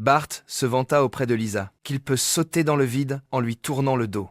Bart se vanta auprès de Lisa qu'il peut sauter dans le vide en lui tournant le dos.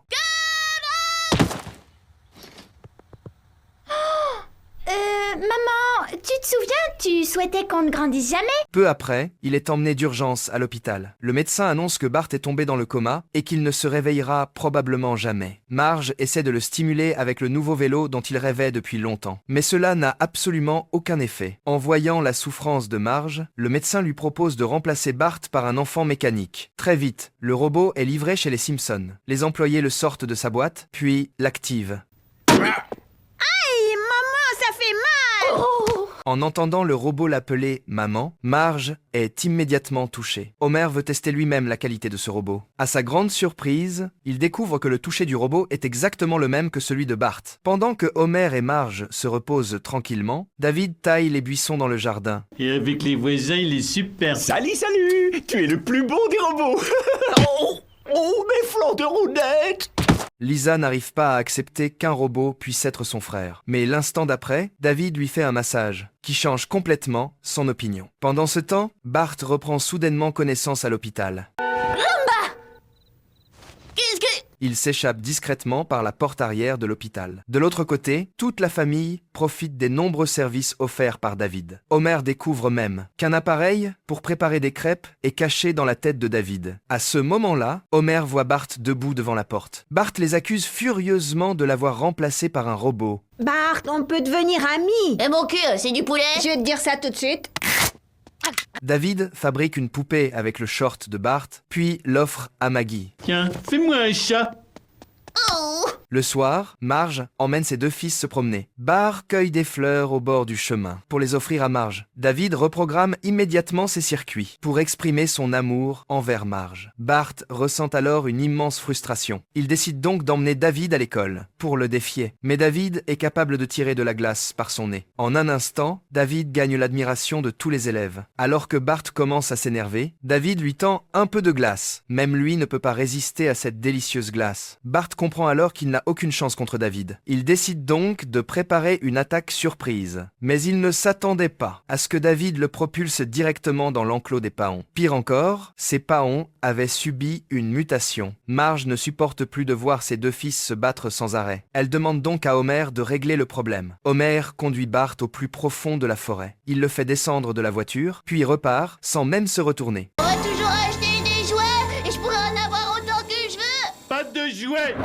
Maman, tu te souviens, tu souhaitais qu'on ne grandisse jamais? Peu après, il est emmené d'urgence à l'hôpital. Le médecin annonce que Bart est tombé dans le coma et qu'il ne se réveillera probablement jamais. Marge essaie de le stimuler avec le nouveau vélo dont il rêvait depuis longtemps. Mais cela n'a absolument aucun effet. En voyant la souffrance de Marge, le médecin lui propose de remplacer Bart par un enfant mécanique. Très vite, le robot est livré chez les Simpsons. Les employés le sortent de sa boîte, puis l'activent. Aïe, maman, ça fait mal! Oh. En entendant le robot l'appeler « maman », Marge est immédiatement touchée. Homer veut tester lui-même la qualité de ce robot. À sa grande surprise, il découvre que le toucher du robot est exactement le même que celui de Bart. Pendant que Homer et Marge se reposent tranquillement, David taille les buissons dans le jardin. Et avec les voisins, il est super. Salut, salut! Tu es le plus beau des robots! Oh, mes flancs de roulette! Lisa n'arrive pas à accepter qu'un robot puisse être son frère. Mais l'instant d'après, David lui fait un massage, qui change complètement son opinion. Pendant ce temps, Bart reprend soudainement connaissance à l'hôpital. Qu'est-ce que... Il s'échappe discrètement par la porte arrière de l'hôpital. De l'autre côté, toute la famille profite des nombreux services offerts par David. Homer découvre même qu'un appareil pour préparer des crêpes est caché dans la tête de David. À ce moment-là, Homer voit Bart debout devant la porte. Bart les accuse furieusement de l'avoir remplacé par un robot. Bart, on peut devenir amis. Et mon cul, c'est du poulet? Je vais te dire ça tout de suite. David fabrique une poupée avec le short de Bart, puis l'offre à Maggie. Tiens, fais-moi un chat. Oh. Le soir, Marge emmène ses deux fils se promener. Bart cueille des fleurs au bord du chemin pour les offrir à Marge. David reprogramme immédiatement ses circuits pour exprimer son amour envers Marge. Bart ressent alors une immense frustration. Il décide donc d'emmener David à l'école pour le défier. Mais David est capable de tirer de la glace par son nez. En un instant, David gagne l'admiration de tous les élèves. Alors que Bart commence à s'énerver, David lui tend un peu de glace. Même lui ne peut pas résister à cette délicieuse glace. Bart comprend alors qu'il n'a aucune chance contre David. Il décide donc de préparer une attaque surprise. Mais il ne s'attendait pas à ce que David le propulse directement dans l'enclos des paons. Pire encore, ces paons avaient subi une mutation. Marge ne supporte plus de voir ses deux fils se battre sans arrêt. Elle demande donc à Homer de régler le problème. Homer conduit Bart au plus profond de la forêt. Il le fait descendre de la voiture, puis repart sans même se retourner. On va toujours acheter des jouets et je pourrais en avoir autant que je veux. Pas de jouets.